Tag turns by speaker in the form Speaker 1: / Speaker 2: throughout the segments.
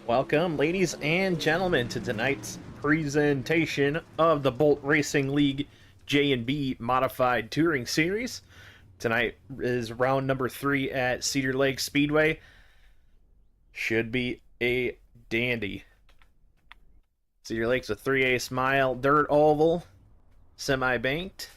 Speaker 1: Welcome, ladies and gentlemen, to tonight's presentation of the Bolt Racing League J&B Modified Touring Series. Tonight is round number 3 at Cedar Lake Speedway. Should be a dandy. Cedar Lake's a 3/8 mile dirt oval, semi-banked.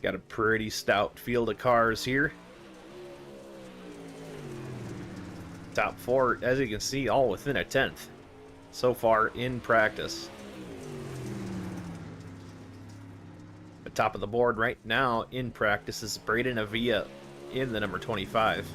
Speaker 1: Got a pretty stout field of cars here. Top 4, as you can see, all within a tenth so far in practice. The top of the board right now in practice is Braden Avila in the number 25.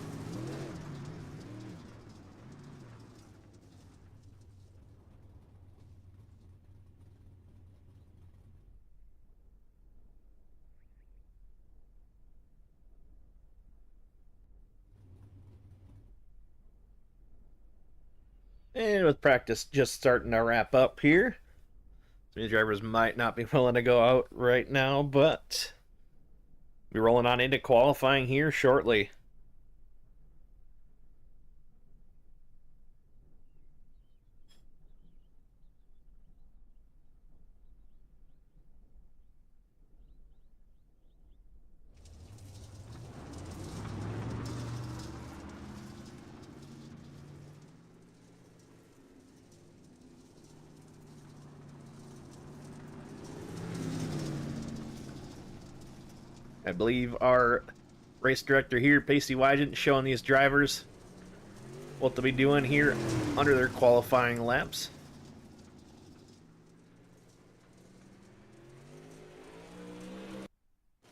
Speaker 1: And with practice just starting to wrap up here, some of the drivers might not be willing to go out right now, but we're rolling on into qualifying here shortly. I believe our race director here, Pacey Wygant, showing these drivers what they'll be doing here under their qualifying laps.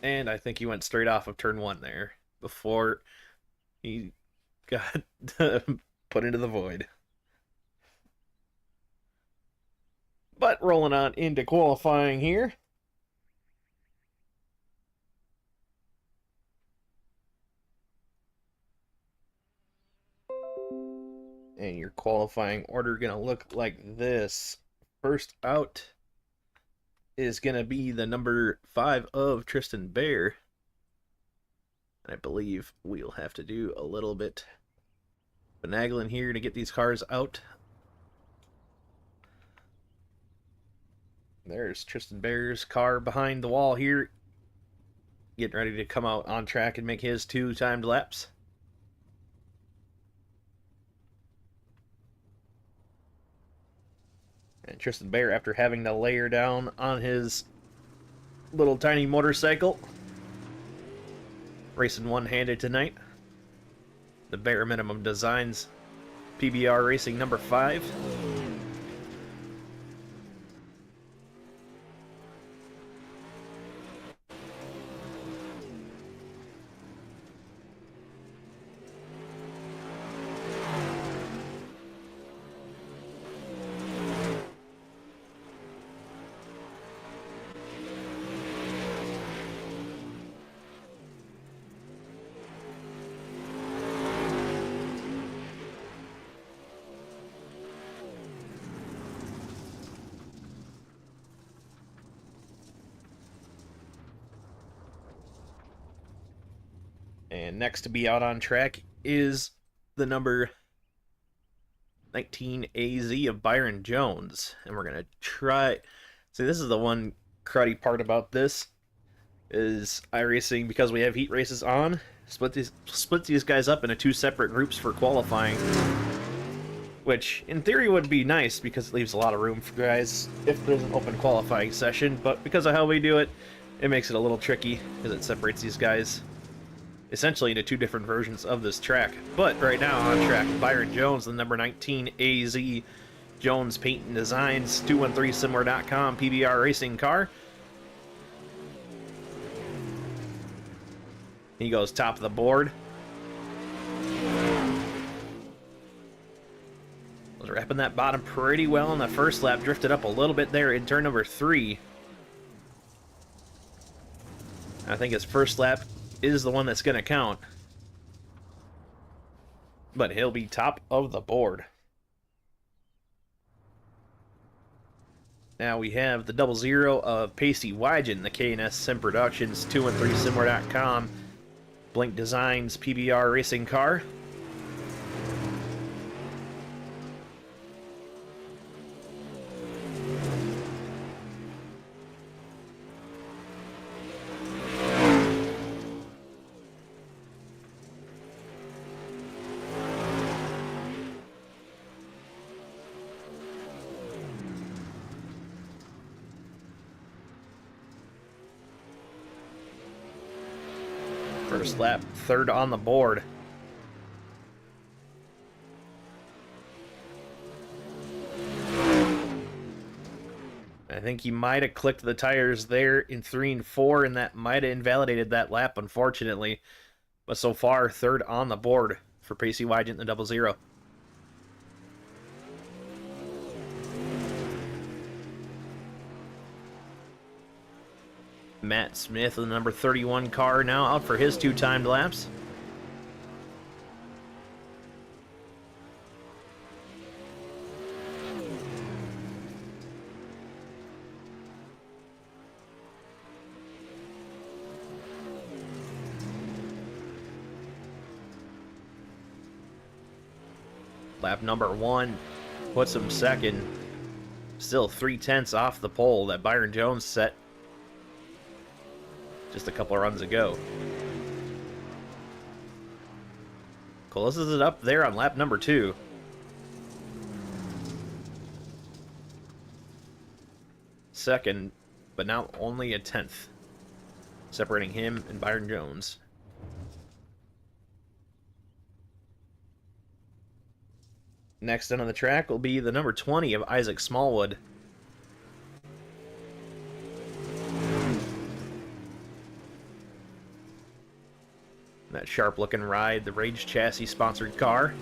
Speaker 1: And I think he went straight off of turn 1 there before he got put into the void. But rolling on into qualifying here. And your qualifying order going to look like this. First out is going to be the number 5 of Tristan Bear. And I believe we'll have to do a little bit finagling here to get these cars out. There's Tristan Bear's car behind the wall here, getting ready to come out on track and make his 2 timed laps. And Tristan Bear, after having to layer down on his little tiny motorcycle, racing one-handed tonight. The Bear Minimum Designs PBR Racing number 5. And next to be out on track is the number 19 AZ of Byron Jones. And we're going to try... See, this is the one cruddy part about this, is iRacing, because we have heat races on, split these guys up into 2 separate groups for qualifying. Which, in theory, would be nice, because it leaves a lot of room for guys if there's an open qualifying session. But because of how we do it, it makes it a little tricky, because it separates these guys essentially into 2 different versions of this track. But right now on track, Byron Jones, the number 19 AZ Jones Paint and Designs 213similar.com PBR racing car. He goes top of the board. Was wrapping that bottom pretty well on the first lap, drifted up a little bit there in turn number 3. I think his first lap is the one that's going to count. But he'll be top of the board. Now we have the 00 of Pacey Wygen, the K&S Sim Productions, 213simmer.com, Blink Designs PBR racing car. First lap, third on the board. I think he might have clicked the tires there in 3 and 4, and that might have invalidated that lap, unfortunately. But so far, third on the board for Pacey Wygen, the 00. Matt Smith, the number 31 car, now out for his 2 timed laps. Lap number 1 puts him second. Still 3/10 off the pole that Byron Jones set just a couple of runs ago. Closes it up there on lap number 2. Second, but now only a 10th, separating him and Byron Jones. Next on the track will be the number 20 of Isaac Smallwood. That sharp-looking ride, the Rage Chassis sponsored car.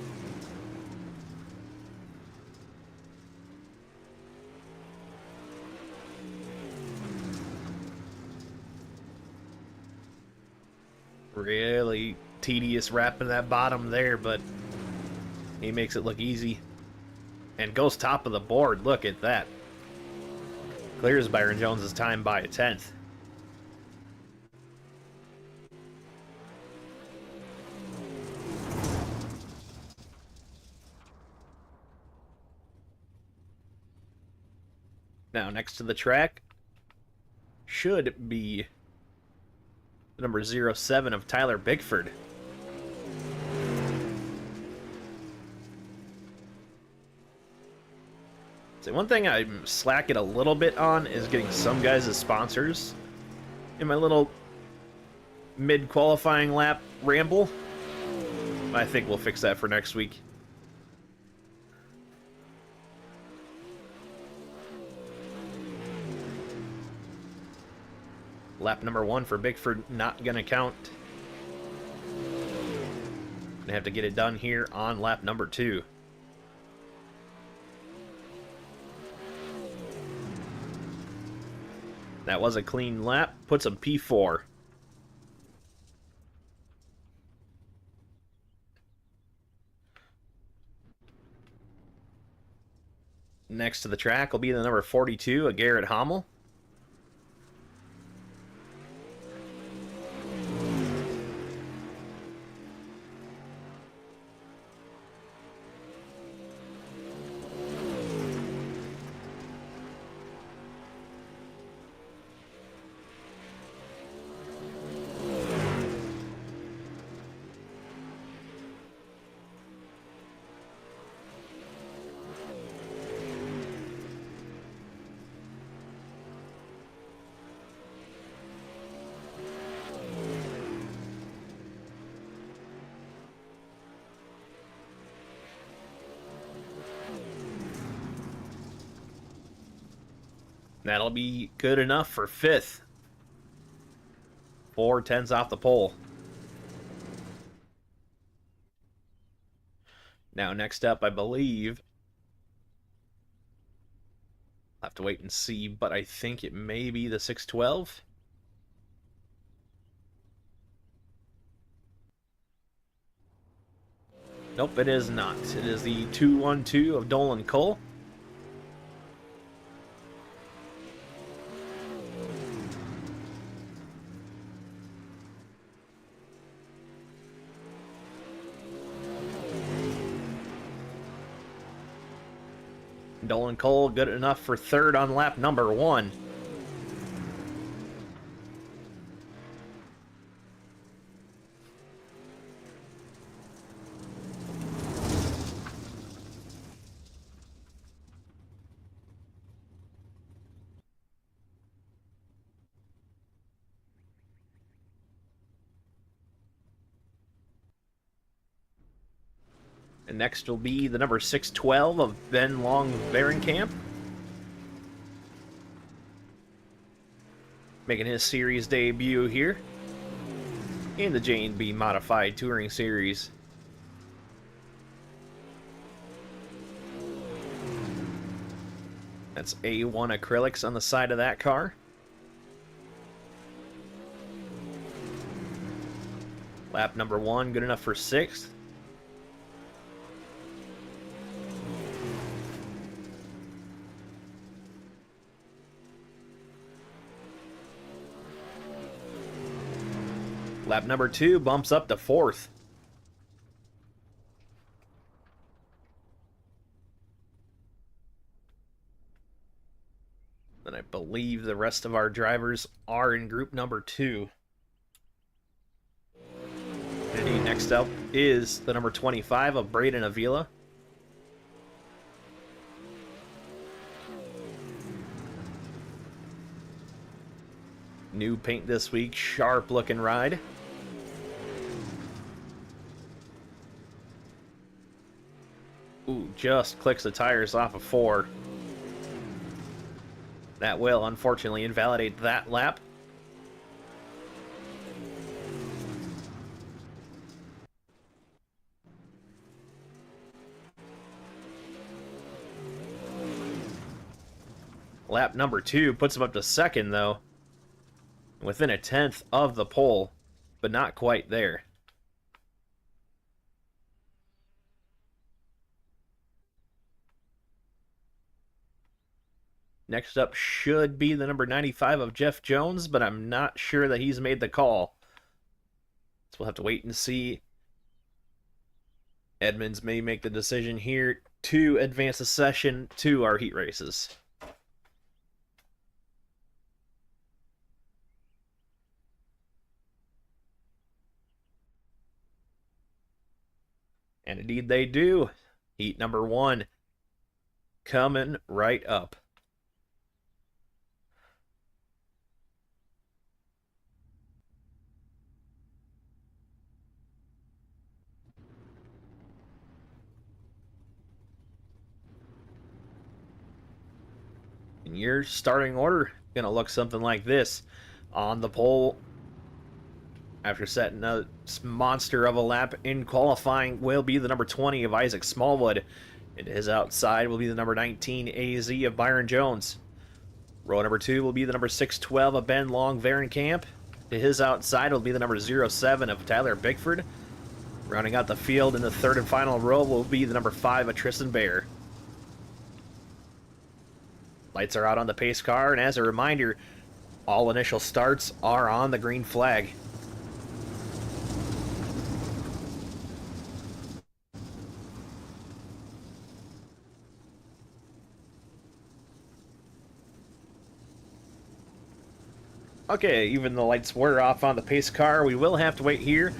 Speaker 1: Really tedious wrapping that bottom there, but he makes it look easy. And goes top of the board. Look at that. Clears Byron Jones' time by a 10th. Now, next to the track should be the number 07 of Tyler Bickford. So one thing I'm slacking a little bit on is getting some guys as sponsors in my little mid-qualifying lap ramble. I think we'll fix that for next week. Lap number 1 for Bickford not gonna count. Gonna have to get it done here on lap number 2. That was a clean lap. Puts him P4. Next to the track will be the number 42, a Garrett Hommel. That'll be good enough for 5th. 4/10 off the pole. Now, next up, I believe, I'll have to wait and see, but I think it may be the 612. Nope, it is not. It is the 212 of Dolan Cole. Dolan Cole good enough for third on lap number 1. And next will be the number 612 of Ben Long Varenkamp, making his series debut here in the J&B Modified Touring Series. That's A1 acrylics on the side of that car. Lap number 1, good enough for 6th. Lap number 2 bumps up to 4th. And I believe the rest of our drivers are in group number 2. And next up is the number 25 of Braden Avila. New paint this week, sharp looking ride. Ooh, just clicks the tires off of 4. That will unfortunately invalidate that lap. Lap number 2 puts him up to 2nd, though. Within a 10th of the pole, but not quite there. Next up should be the number 95 of Jeff Jones, but I'm not sure that he's made the call. So we'll have to wait and see. Edmonds may make the decision here to advance the session to our heat races. And indeed they do. Heat number 1 coming right up. And your starting order gonna look something like this. On the pole, after setting a monster of a lap in qualifying, will be the number 20 of Isaac Smallwood. And his outside will be the number 19 AZ of Byron Jones. Row number 2 will be the number 612 of Ben Long Varenkamp. To his outside will be the number 07 of Tyler Bickford. Rounding out the field in the third and final row will be the number 5 of Tristan Baer. Lights are out on the pace car, and as a reminder, all initial starts are on the green flag. Okay, even the lights were off on the pace car, we will have to wait here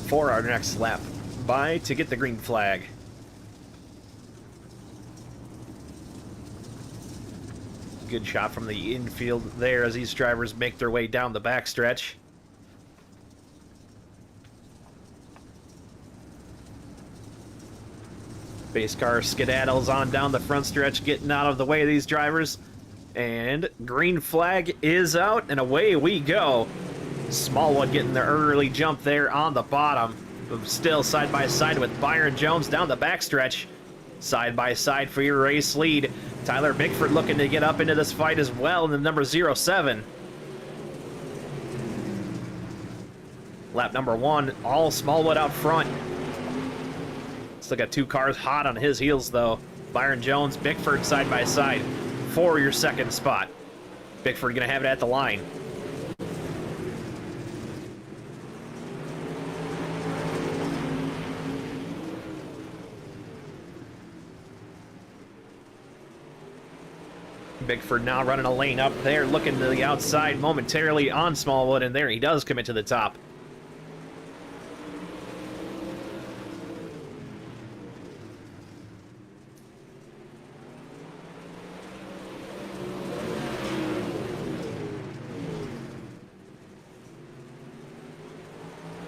Speaker 1: for our next lap by to get the green flag. Good shot from the infield there as these drivers make their way down the backstretch. Pace car skedaddles on down the front stretch, getting out of the way of these drivers. And green flag is out, and away we go. Smallwood getting the early jump there on the bottom. Still side by side with Byron Jones down the backstretch. Side by side for your race lead. Tyler Bickford looking to get up into this fight as well in the number 07. Lap number 1, all Smallwood out front. Still got 2 cars hot on his heels though. Byron Jones, Bickford side by side for your second spot. Bickford gonna have it at the line. Bigford now running a lane up there, looking to the outside momentarily on Smallwood, and there he does commit to the top.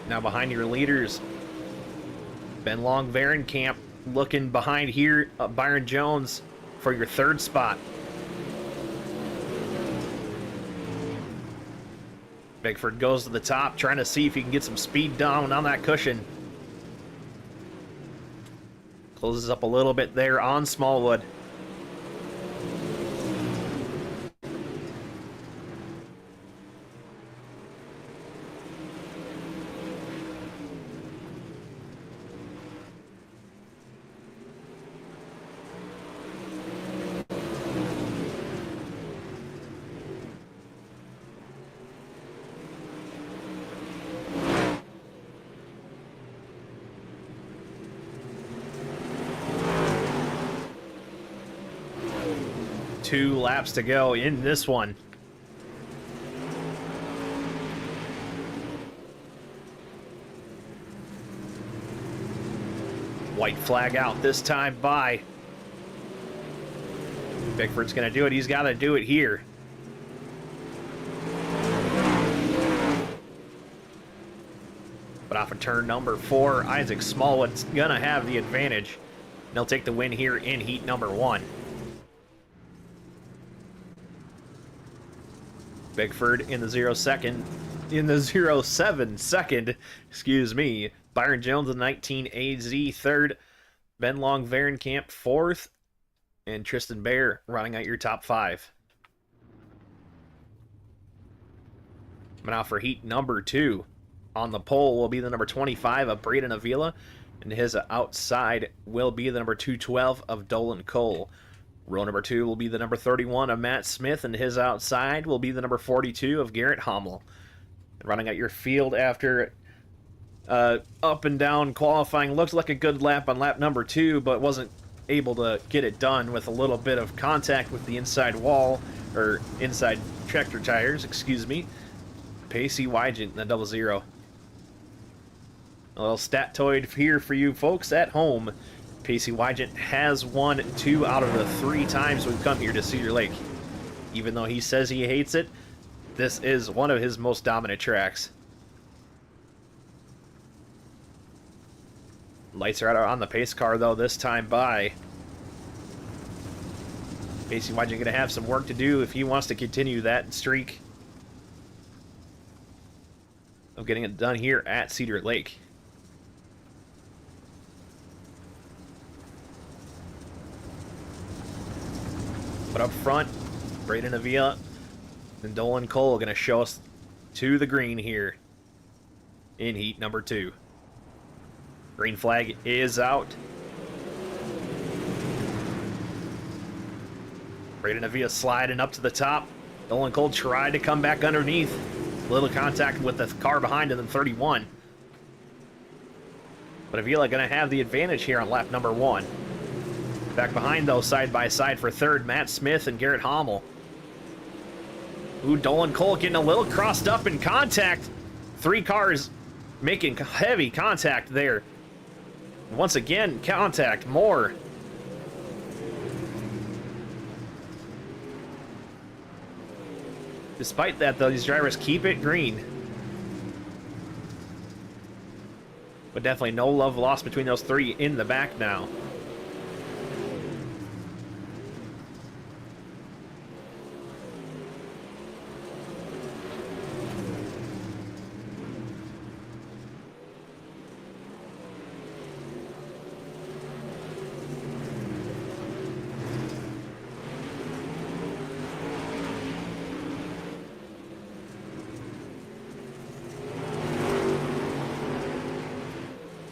Speaker 1: Now behind your leaders, Ben Long, Varencamp looking behind here, Byron Jones for your third spot. Bigford goes to the top, trying to see if he can get some speed down on that cushion. Closes up a little bit there on Smallwood. Two laps to go in this one. White flag out this time by Bigford's gonna do it. He's got to do it here. But off of turn number 4, Isaac Smallwood's gonna have the advantage. They'll take the win here in heat number 1. Bigford in the 07 second, excuse me. Byron Jones in 19 AZ third. Ben Long, Varencamp fourth, and Tristan Bear running out your top 5. Now for heat number 2. On the pole will be the number 25 of Braden Avila, and his outside will be the number 212 of Dolan Cole. Row number 2 will be the number 31 of Matt Smith, and his outside will be the number 42 of Garrett Hommel. Running out your field after up and down qualifying. Looked like a good lap on lap number 2, but wasn't able to get it done with a little bit of contact with the inside wall, or inside tractor tires, excuse me. Pacey Wygant in the 00. A little statoid here for you folks at home. Pacey Wygant has won 2 out of the 3 times we've come here to Cedar Lake. Even though he says he hates it, this is one of his most dominant tracks. Lights are out on the pace car, though, this time by Pacey Wygant. Going to have some work to do if he wants to continue that streak of getting it done here at Cedar Lake. But up front, Braden Avila and Dolan Cole are going to show us to the green here in heat number 2. Green flag is out. Braden Avila sliding up to the top. Dolan Cole tried to come back underneath. Little contact with the car behind him in 31. But Avila going to have the advantage here on lap number 1. Back behind, though, side by side for third, Matt Smith and Garrett Hommel. Ooh, Dolan Cole getting a little crossed up in contact. 3 cars making heavy contact there. Once again, contact more. Despite that, though, these drivers keep it green. But definitely no love lost between those 3 in the back now.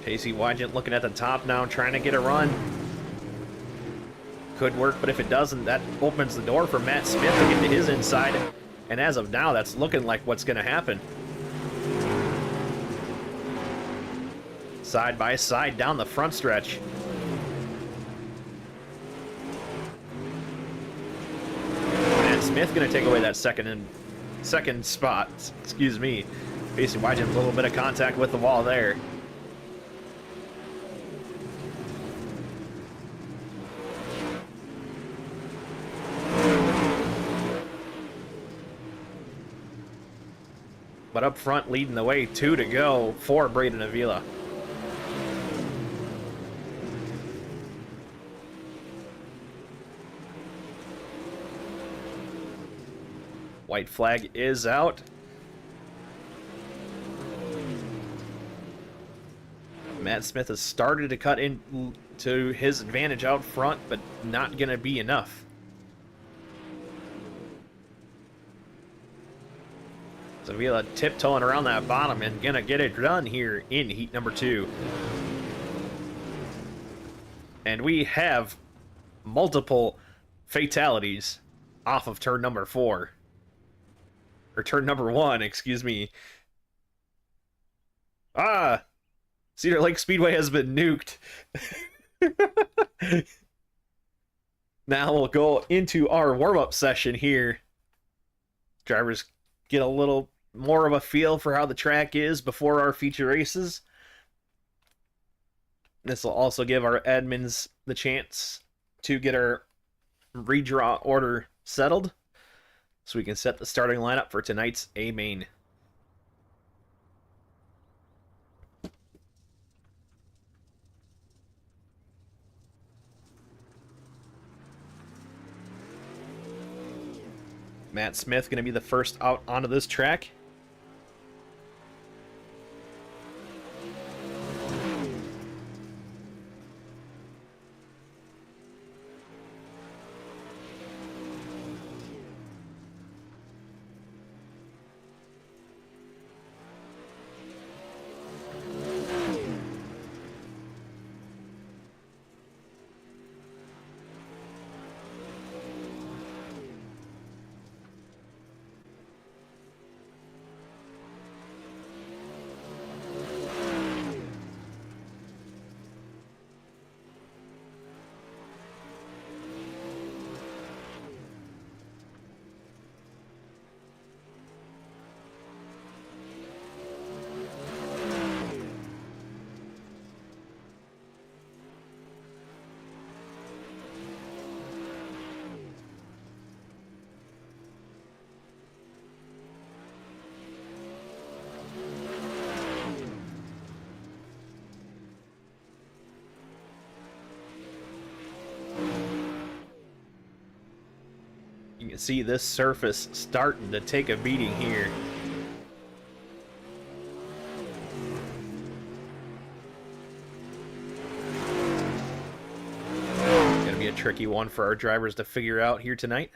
Speaker 1: Pacey Wygant looking at the top now, trying to get a run. Could work, but if it doesn't, that opens the door for Matt Smith to get to his inside. And as of now, that's looking like what's going to happen. Side by side down the front Smith going to take away that second spot. Excuse me. Basically, Wygen's a little bit of contact with the wall there. But up front, leading the way, 2 to go for Braden Avila. White flag is out. Matt Smith has started to cut into his advantage out front, but not going to be enough. Avila tiptoeing around that bottom and gonna get it done here in heat number 2. And we have multiple fatalities off of turn number 4. Or turn number 1, excuse me. Ah! Cedar Lake Speedway has been nuked. Now we'll go into our warm-up session here. Drivers get a little more of a feel for how the track is before our feature races. This will also give our admins the chance to get our redraw order settled so we can set the starting lineup for tonight's A main. Matt Smith going to be the first out onto this track. You can see this surface starting to take a beating here. Gonna be a tricky one for our drivers to figure out here tonight.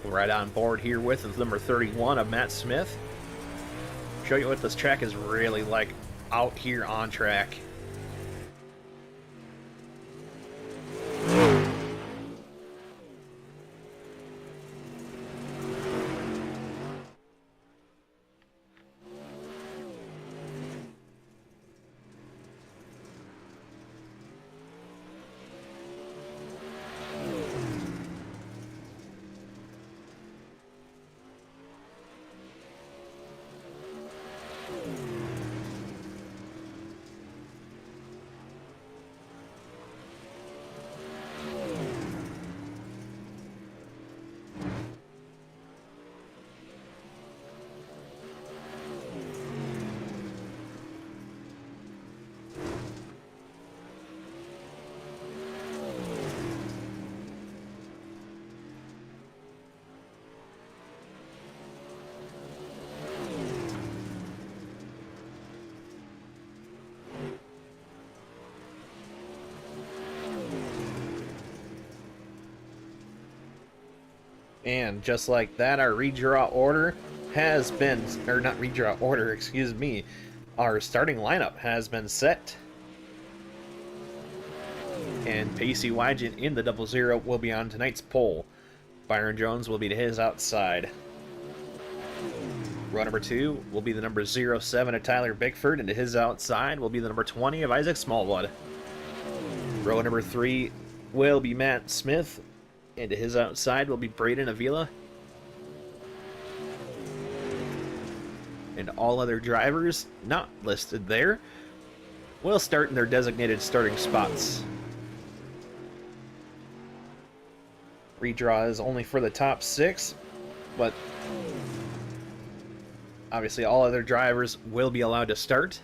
Speaker 1: Right on board here with number 31 of Matt Smith. Show you what this track is really like out here on track. And just like that, our redraw order has been, or not redraw order, excuse me, our starting lineup has been set. And Pacey Wygen in the 00 will be on tonight's pole. Byron Jones will be to his outside. Row number 2 will be the number 07 of Tyler Bickford, and to his outside will be the number 20 of Isaac Smallwood. Row number 3 will be Matt Smith, and to his outside will be Braden Avila. And all other drivers not listed there will start in their designated starting spots. Redraw is only for the top 6, but obviously all other drivers will be allowed to start.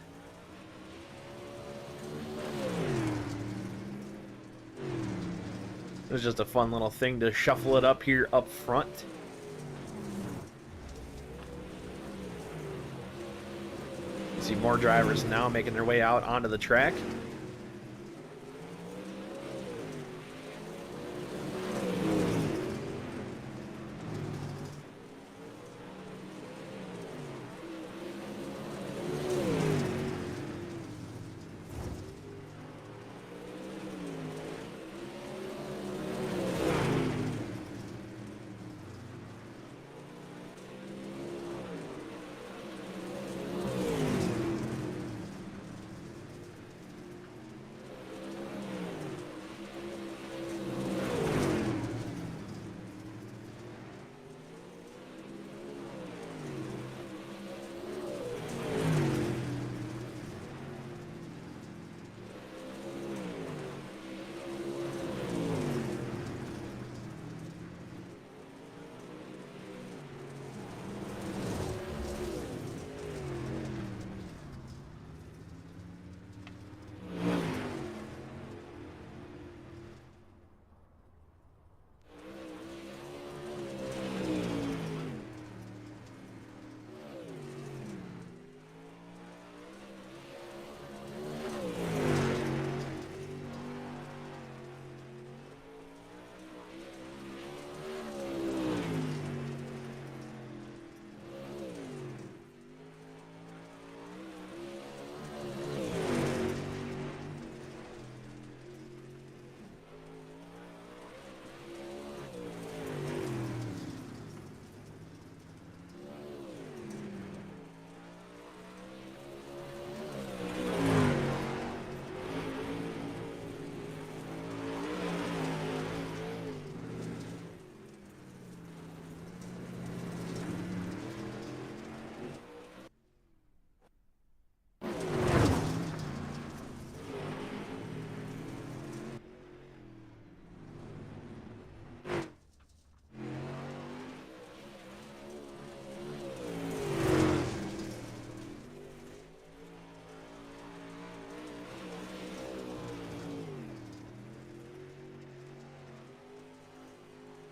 Speaker 1: It was just a fun little thing to shuffle it up here up front. You see more drivers now making their way out onto the track.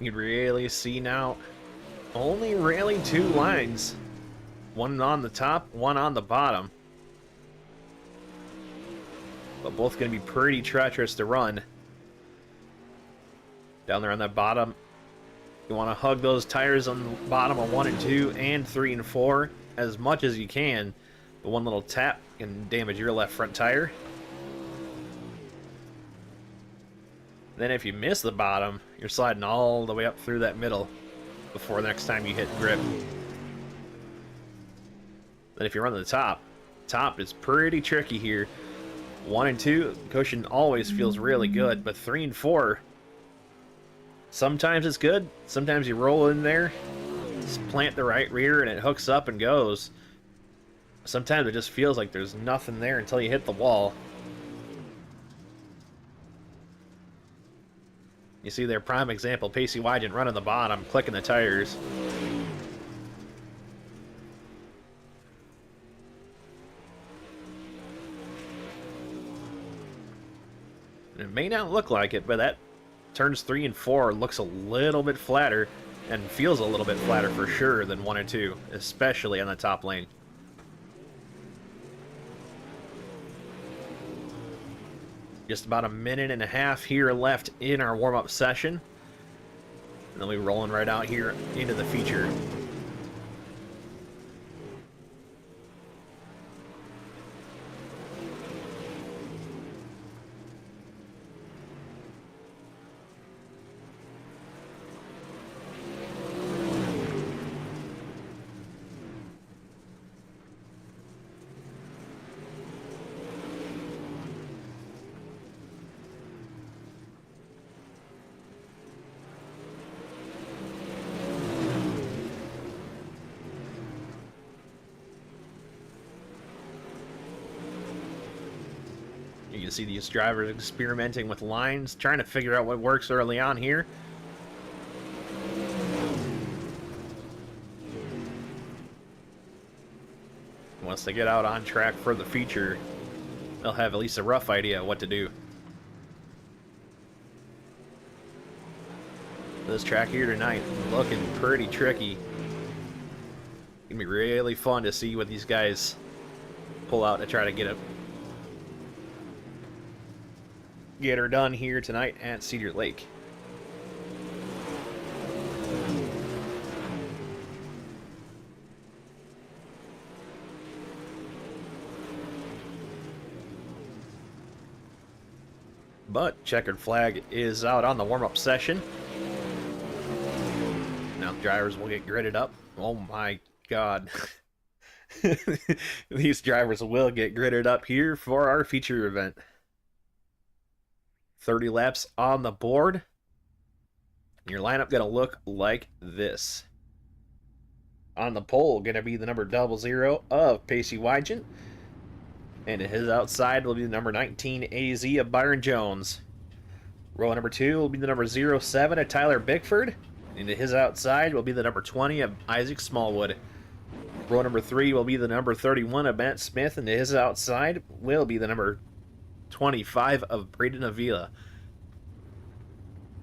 Speaker 1: You can really see now only really 2 lines. One on the top, one on the bottom. But both going to be pretty treacherous to run. Down there on that bottom, you want to hug those tires on the bottom of 1 and 2 and 3 and 4 as much as you can. But one little tap can damage your left front tire. Then if you miss the bottom, you're sliding all the way up through that middle before the next time you hit grip. Then if you run to the top is pretty tricky here. 1 and 2, cushion always feels really good, but 3 and 4, sometimes it's good. Sometimes you roll in there, just plant the right rear, and it hooks up and goes. Sometimes it just feels like there's nothing there until you hit the wall. You see their prime example, Pacey Wygant running the bottom, clicking the tires. It may not look like it, but that turns 3 and 4 looks a little bit flatter and feels a little bit flatter for sure than 1 and 2, especially on the top lane. Just about a minute and a half here left in our warm-up session. And then we're rolling right out here into the feature. You can see these drivers experimenting with lines, trying to figure out what works early on here. Once they get out on track for the feature, they'll have at least a rough idea of what to do. This track here tonight looking pretty tricky. It's gonna be really fun to see what these guys pull out to try to get her done here tonight at Cedar Lake. But checkered flag is out on the warm-up session. Now drivers will get gridded up. Oh my god. These drivers will get gridded up here for our feature event. 30 laps on the board. Your lineup gonna look like this. On the pole, gonna be the number 00 of Pacey Wygant. And his outside will be the number 19 AZ of Byron Jones. Row number 2 will be the number 07 of Tyler Bickford. And his outside will be the number 20 of Isaac Smallwood. Row number 3 will be the number 31 of Matt Smith. And his outside will be the number 25 of Braden Avila.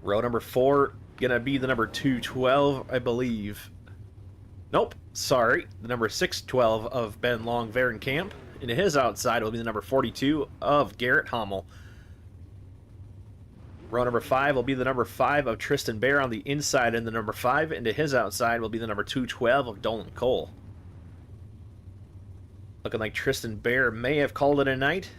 Speaker 1: Row number 4 gonna be the number 212, I believe. Nope, sorry. The number 612 of Ben Long Varenkamp. And his outside will be the number 42 of Garrett Hommel. Row number 5 will be the number 5 of Tristan Bear on the inside, and the number 5 into his outside will be the number 212 of Dolan Cole. Looking like Tristan Bear may have called it a night.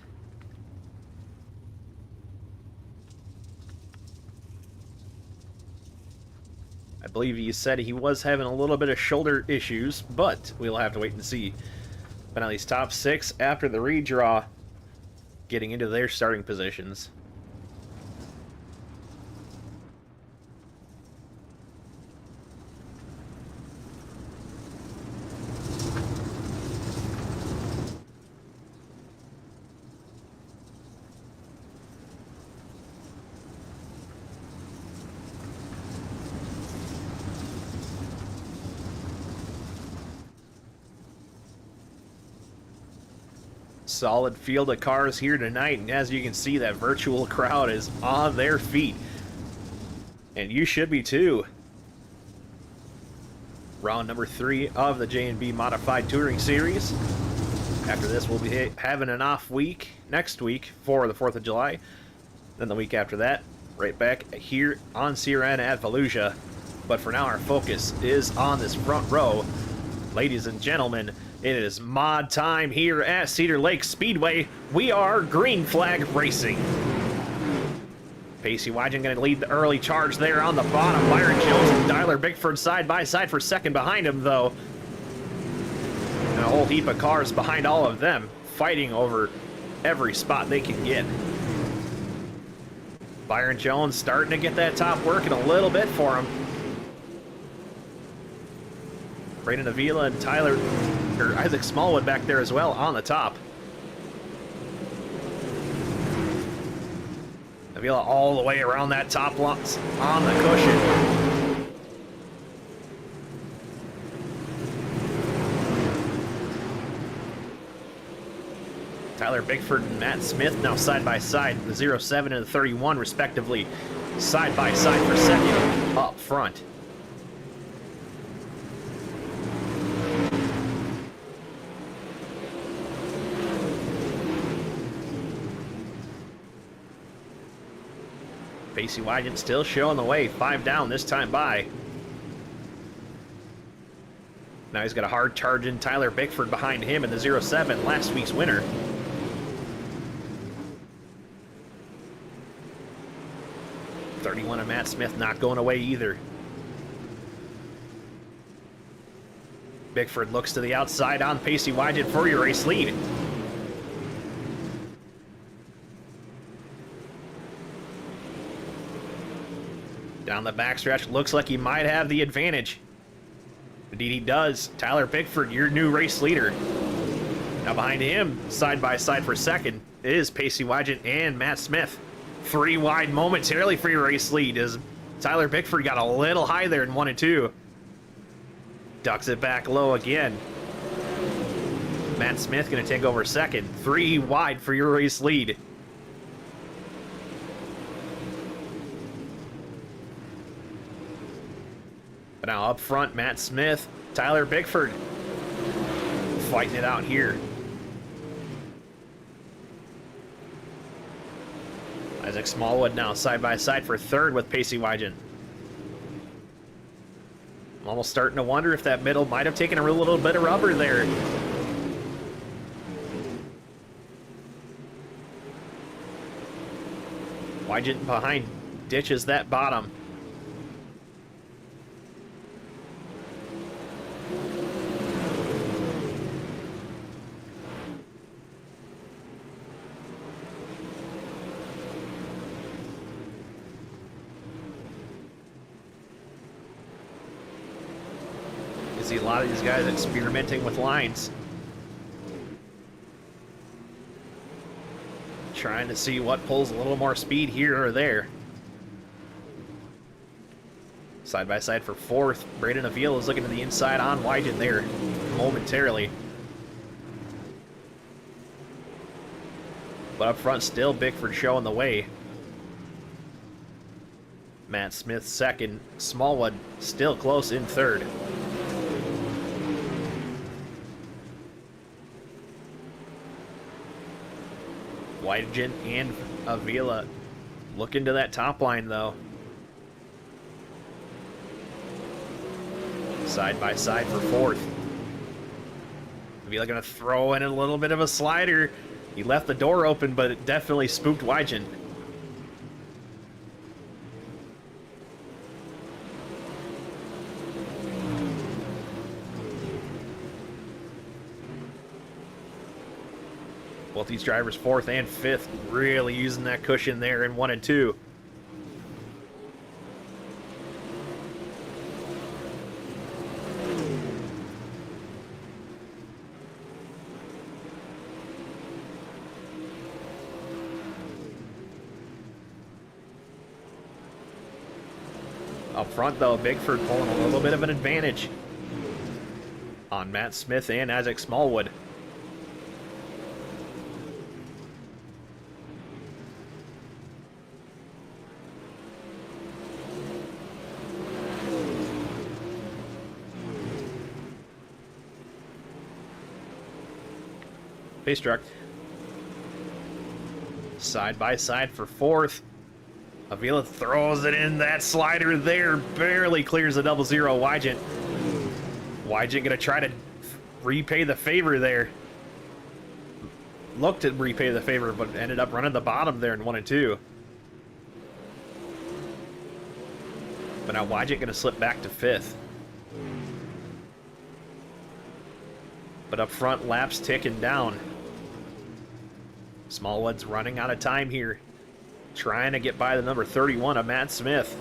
Speaker 1: I believe he said he was having a little bit of shoulder issues, but we'll have to wait and see. But at least top 6 after the redraw, getting into their starting positions. Solid field of cars here tonight, and as you can see, that virtual crowd is on their feet. And you should be too. Round number 3 of the J&B Modified Touring Series. After this, we'll be having an off week next week for the 4th of July. Then the week after that, right back here on CRN at Volusia. But for now, our focus is on this front row. Ladies and gentlemen, it is mod time here at Cedar Lake Speedway. We are green flag racing. Pacey Wygant going to lead the early charge there on the bottom. Byron Jones and Tyler Bickford side by side for second behind him, though. And a whole heap of cars behind all of them, fighting over every spot they can get. Byron Jones starting to get that top working a little bit for him. Braden Avila and Isaac Smallwood back there as well on the top. Avila all the way around that top lot on the cushion. Tyler Bickford and Matt Smith now side by side, the 07 and the 31 respectively, side by side for second up front. Pacey Wygant still showing the way, 5 down this time by. Now he's got a hard charge in Tyler Bickford behind him in the 07, last week's winner. .31 of Matt Smith not going away either. Bickford looks to the outside on Pacey Wygant for your race lead. Down the backstretch, looks like he might have the advantage. Indeed he does. Tyler Bickford, your new race leader. Now behind him, side by side for second, is Pacey Wygant and Matt Smith. 3 wide momentarily for your race lead as Tyler Bickford got a little high there in 1 and 2. Ducks it back low again. Matt Smith going to take over second. 3 wide for your race lead. But now up front, Matt Smith, Tyler Bickford fighting it out here. Isaac Smallwood now side by side for third with Pacey Wygant. I'm almost starting to wonder if that middle might have taken a little bit of rubber there. Wygant behind ditches that bottom. See a lot of these guys experimenting with lines, trying to see what pulls a little more speed here or there. Side by side for fourth, Braden Avila is looking to the inside on Wygant there momentarily, but up front still Bickford showing the way. Matt Smith second, Smallwood still close in third. Wygant and Avila look into that top line though. Side by side for fourth. Avila gonna throw in a little bit of a slider. He left the door open, but it definitely spooked Wygant. Both these drivers, fourth and fifth, really using that cushion there in 1 and 2. Up front, though, Bickford pulling a little bit of an advantage on Matt Smith and Isaac Smallwood. Pace truck. Side by side for fourth. Avila throws it in, that slider there, barely clears the 0-0. Wygant gonna try to repay the favor there. Looked to repay the favor, but ended up running the bottom there in 1 and 2. But now Wygant gonna slip back to fifth. But up front, laps ticking down. Smallwood's running out of time here, trying to get by the number 31 of Matt Smith.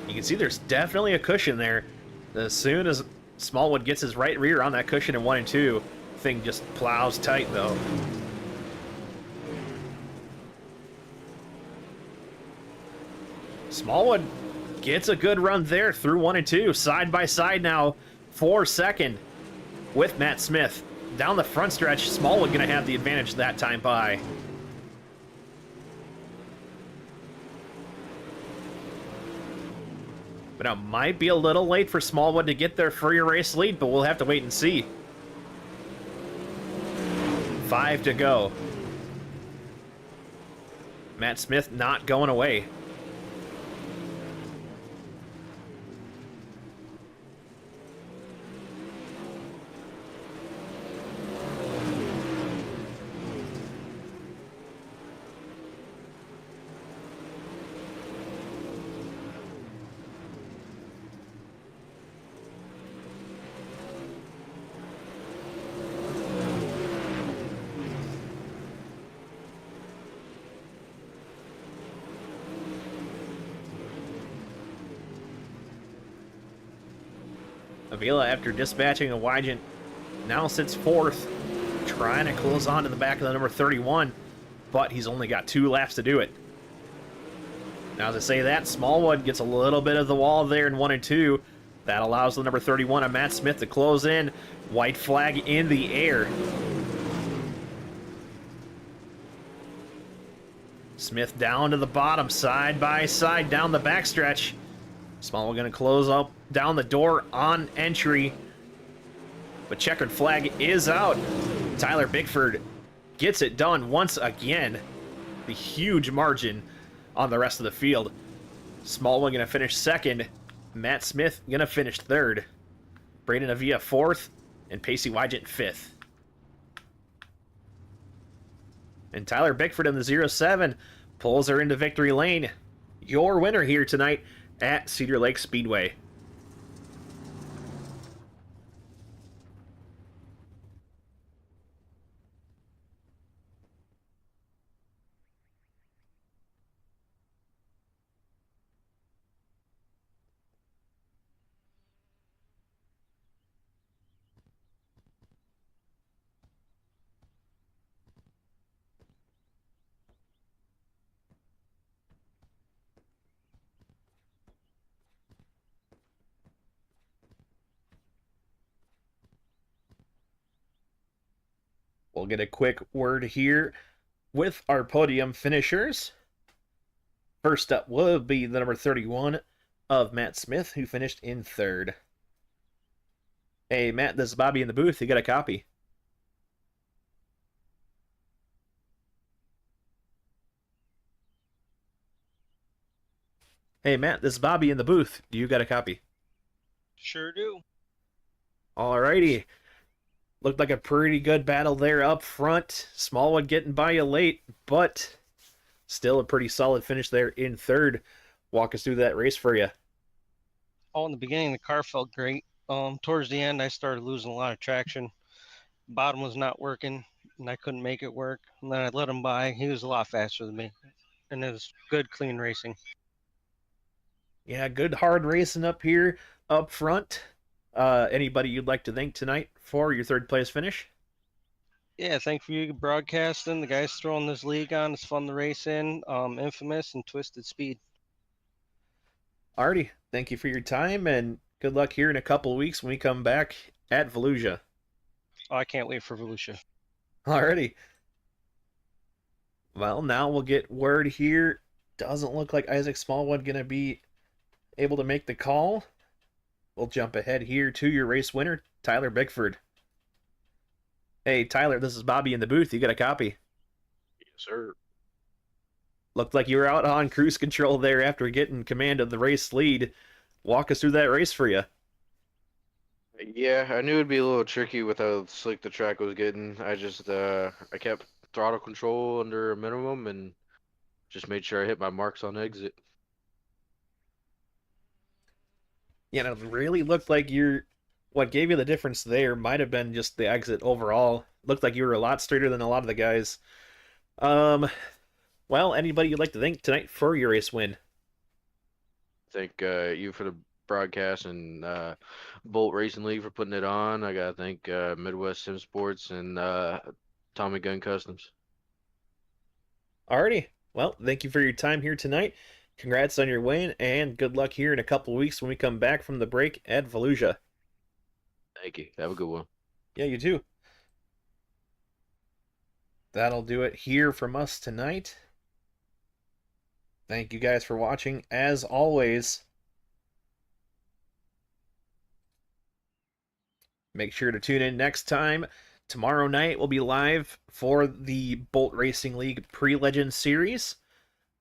Speaker 1: You can see there's definitely a cushion there. As soon as Smallwood gets his right rear on that cushion in 1 and 2, thing just plows tight though. Smallwood gets a good run there through 1 and 2, side by side now for second with Matt Smith. Down the front stretch, Smallwood gonna have the advantage that time by. But now might be a little late for Smallwood to get their free race lead, but we'll have to wait and see. 5 to go. Matt Smith not going away. Avila, after dispatching a Wygent, now sits fourth, trying to close on to the back of the number 31, but he's only got 2 laps to do it. Now, as I say that, Smallwood gets a little bit of the wall there in 1 and 2. That allows the number 31 of Matt Smith to close in. White flag in the air. Smith down to the bottom, side by side, down the backstretch. Smallwood going to close up down the door on entry. But checkered flag is out. Tyler Bickford gets it done once again. The huge margin on the rest of the field. Smallwood going to finish second. Matt Smith going to finish third. Braden Avila fourth. And Pacey Wygent fifth. And Tyler Bickford in the 07 pulls her into victory lane. Your winner here tonight at Cedar Lake Speedway. We'll get a quick word here with our podium finishers. First up will be the number 31 of Matt Smith, who finished in third. Hey, Matt, this is Bobby in the booth. You got a copy? Hey, Matt, this is Bobby in the booth. Do you got a copy?
Speaker 2: Sure do.
Speaker 1: Alrighty. Looked like a pretty good battle there up front. Smallwood getting by you late, but still a pretty solid finish there in third. Walk us through that race for you.
Speaker 2: Oh, in the beginning, the car felt great. Towards the end, I started losing a lot of traction. Bottom was not working, and I couldn't make it work. And then I let him by. He was a lot faster than me, and it was good, clean racing.
Speaker 1: Yeah, good hard racing up here up front. Anybody you'd like to thank tonight for your third place finish?
Speaker 2: Yeah, thank you broadcasting. The guys throwing this league on. It's fun to race in. Infamous and Twisted Speed.
Speaker 1: Artie, thank you for your time, and good luck here in a couple of weeks when we come back at Volusia.
Speaker 2: Oh, I can't wait for Volusia.
Speaker 1: Alrighty. Well, now we'll get word here. Doesn't look like Isaac Smallwood going to be able to make the call. We'll jump ahead here to your race winner, Tyler Bickford. Hey, Tyler, this is Bobby in the booth. You got a copy?
Speaker 3: Yes, sir.
Speaker 1: Looked like you were out on cruise control there after getting command of the race lead. Walk us through that race for you.
Speaker 3: Yeah, I knew it'd be a little tricky with how slick the track was getting. I kept throttle control under a minimum and just made sure I hit my marks on exit.
Speaker 1: You know, it really looked like what gave you the difference there might have been just the exit overall. Looked like you were a lot straighter than a lot of the guys. Well, anybody you'd like to thank tonight for your race win?
Speaker 3: Thank you for the broadcast and Bolt Racing League for putting it on. I gotta thank Midwest Sim Sports and Tommy Gun Customs.
Speaker 1: Alrighty. Well, thank you for your time here tonight. Congrats on your win, and good luck here in a couple of weeks when we come back from the break at Volusia.
Speaker 3: Thank you. Have a good one.
Speaker 1: Yeah, you too. That'll do it here from us tonight. Thank you guys for watching, as always. Make sure to tune in next time. Tomorrow night we'll be live for the Bolt Racing League Pre-Legend Series.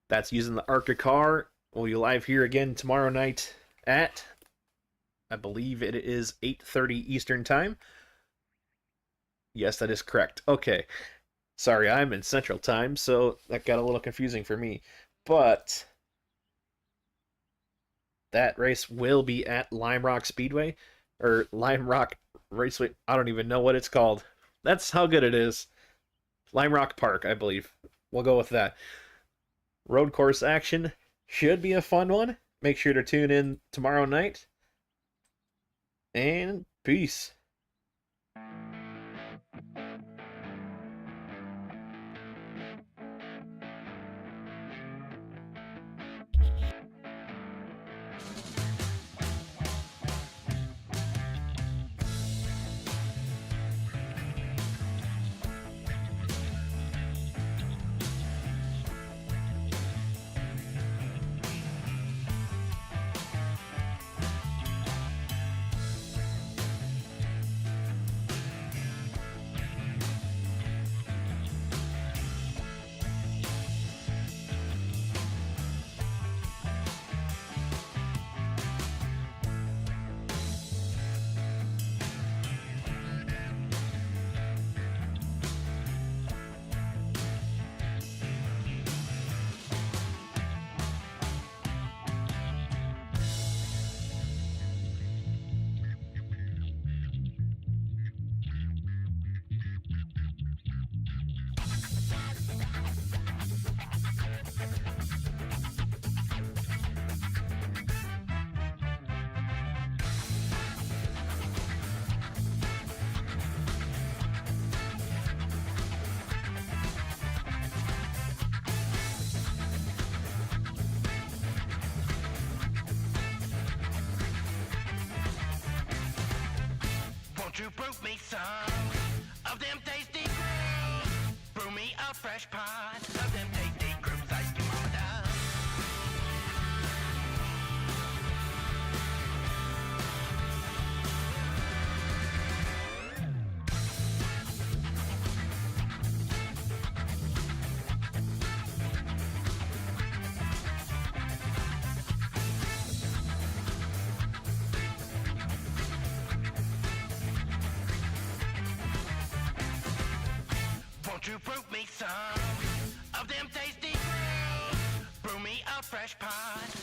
Speaker 1: That's using the ARCA car. We'll be live here again tomorrow night at, I believe it is 8:30 Eastern Time. Yes, that is correct. Okay. Sorry, I'm in Central Time, so that got a little confusing for me. But that race will be at Lime Rock Speedway, or Lime Rock Raceway. I don't even know what it's called. That's how good it is. Lime Rock Park, I believe. We'll go with that. Road course action should be a fun one. Make sure to tune in tomorrow night. and peace.
Speaker 4: Won't you brew me some of them tasty grapes? Brew me a fresh pot of them tasty grapes like your mama does. Won't you brew me some of them tasty grapes? Brew me a fresh pot